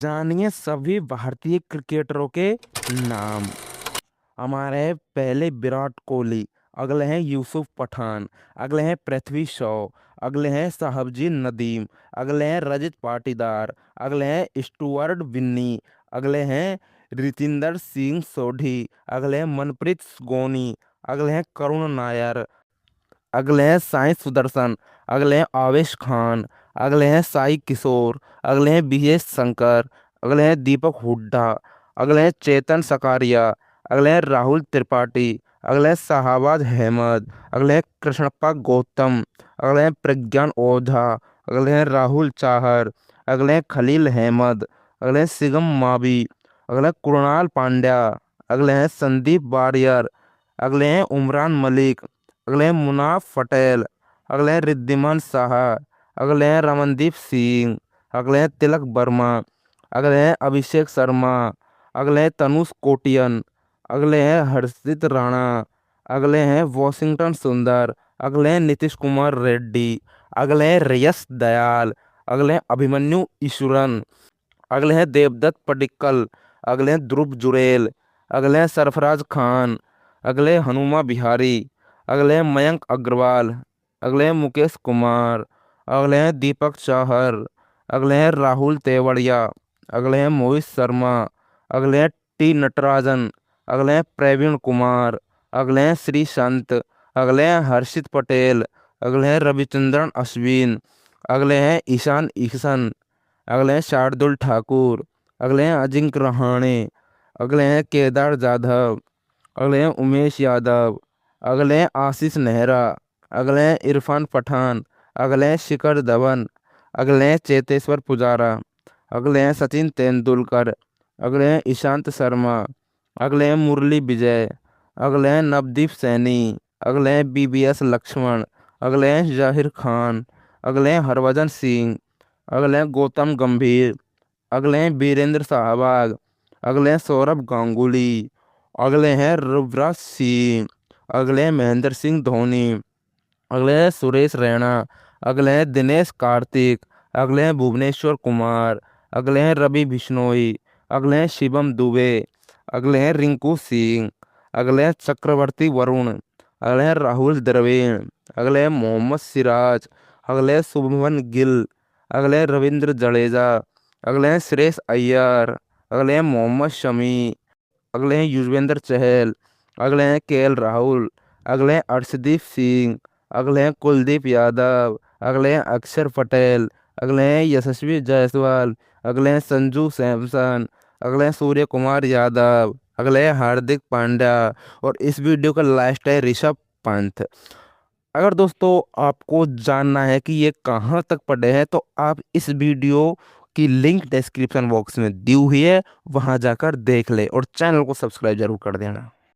जानिए सभी भारतीय क्रिकेटरों के नाम। हमारे पहले विराट कोहली, अगले हैं यूसुफ पठान, अगले हैं पृथ्वी शॉ, अगले हैं साहबजी नदीम, अगले हैं रजत पाटीदार, अगले हैं स्टुअर्ट बिन्नी, अगले हैं रितिंदर सिंह सोढ़ी, अगले हैं मनप्रीत गोनी, अगले हैं करुण नायर, अगले हैं साई सुदर्शन, अगले हैं आवेश खान, अगले हैं साई किशोर, अगले हैं विजय शंकर, अगले हैं दीपक हुड्डा, अगले हैं चेतन सकारिया, अगले हैं राहुल त्रिपाठी, अगले हैं शाहबाज अहमद, अगले हैं कृष्णप्पा गौतम, अगले हैं प्रज्ञान ओझा, अगले हैं राहुल चाहर, अगले हैं खलील अहमद, अगले हैं शिवम मावी, अगले हैं कुणाल पांड्या, अगले हैं संदीप वारियर, अगले हैं उमरान मलिक, अगले हैं मुनाफ पटेल, अगले हैं रिद्धिमान साहा, अगले हैं रमनदीप सिंह, अगले हैं तिलक वर्मा, अगले हैं अभिषेक शर्मा, अगले हैं तनुष कोटियन, अगले हैं हर्षित राणा, अगले हैं वॉशिंगटन सुंदर, अगले हैं नीतीश कुमार रेड्डी, अगले हैं रेयस दयाल, अगले हैं अभिमन्यु ईश्वरन, अगले हैं देवदत्त पडिक्कल, अगले हैं ध्रुव जुरैल, अगले हैं सरफराज खान, अगले हैं हनुमा विहारी, अगले हैं मयंक अग्रवाल, अगले हैं मुकेश कुमार, अगले हैं दीपक चाहर, अगले हैं राहुल तेवड़िया, अगले हैं मोहित शर्मा, अगले हैं टी नटराजन, अगले हैं प्रवीण कुमार, अगले हैं श्रीशांत, अगले हैं हर्षित पटेल, अगले हैं रविचंद्रन अश्विन, अगले हैं ईशान ईशन, अगले हैं शार्दुल ठाकुर, अगले हैं अजिंक्य रहाणे, अगले हैं केदार जाधव, अगले हैं उमेश यादव, अगले हैं आशीष नेहरा, अगले हैं इरफान पठान, अगले हैं शिखर धवन, अगले हैं चेतेश्वर पुजारा, अगले हैं सचिन तेंदुलकर, अगले हैं ईशांत शर्मा, अगले हैं मुरली विजय, अगले हैं नवदीप सैनी, अगले हैं बीबीएस लक्ष्मण, अगले हैं जाहिर खान, अगले हैं हरभजन सिंह, अगले हैं गौतम गंभीर, अगले हैं वीरेंद्र सहवाग, अगले हैं सौरभ गांगुली, अगले हैं युवराज सिंह, अगले हैं महेंद्र सिंह धोनी, अगले हैं सुरेश रैना, अगले हैं दिनेश कार्तिक, अगले हैं भुवनेश्वर कुमार, अगले हैं रवि बिश्नोई, अगले हैं शिवम दुबे, अगले हैं रिंकू सिंह, अगले हैं चक्रवर्ती वरुण, अगले हैं राहुल द्रविड़, अगले हैं मोहम्मद सिराज, अगले हैं शुभमन गिल, अगले हैं रविंद्र जडेजा, अगले हैं श्रेयस अय्यर, अगले हैं मोहम्मद शमी, अगले हैं युजवेंद्र चहल, अगले हैं केएल राहुल, अगले हैं अर्शदीप सिंह, अगले हैं कुलदीप यादव, अगले हैं अक्षर पटेल, अगले हैं यशस्वी जायसवाल, अगले हैं संजू सैमसन, अगले हैं सूर्य कुमार यादव, अगले हैं हार्दिक पांड्या और इस वीडियो का लास्ट है ऋषभ पंत। अगर दोस्तों आपको जानना है कि ये कहाँ तक पढ़े हैं तो आप इस वीडियो की लिंक डिस्क्रिप्शन बॉक्स में दी हुई है, वहां जाकर देख ले और चैनल को सब्सक्राइब जरूर कर देना।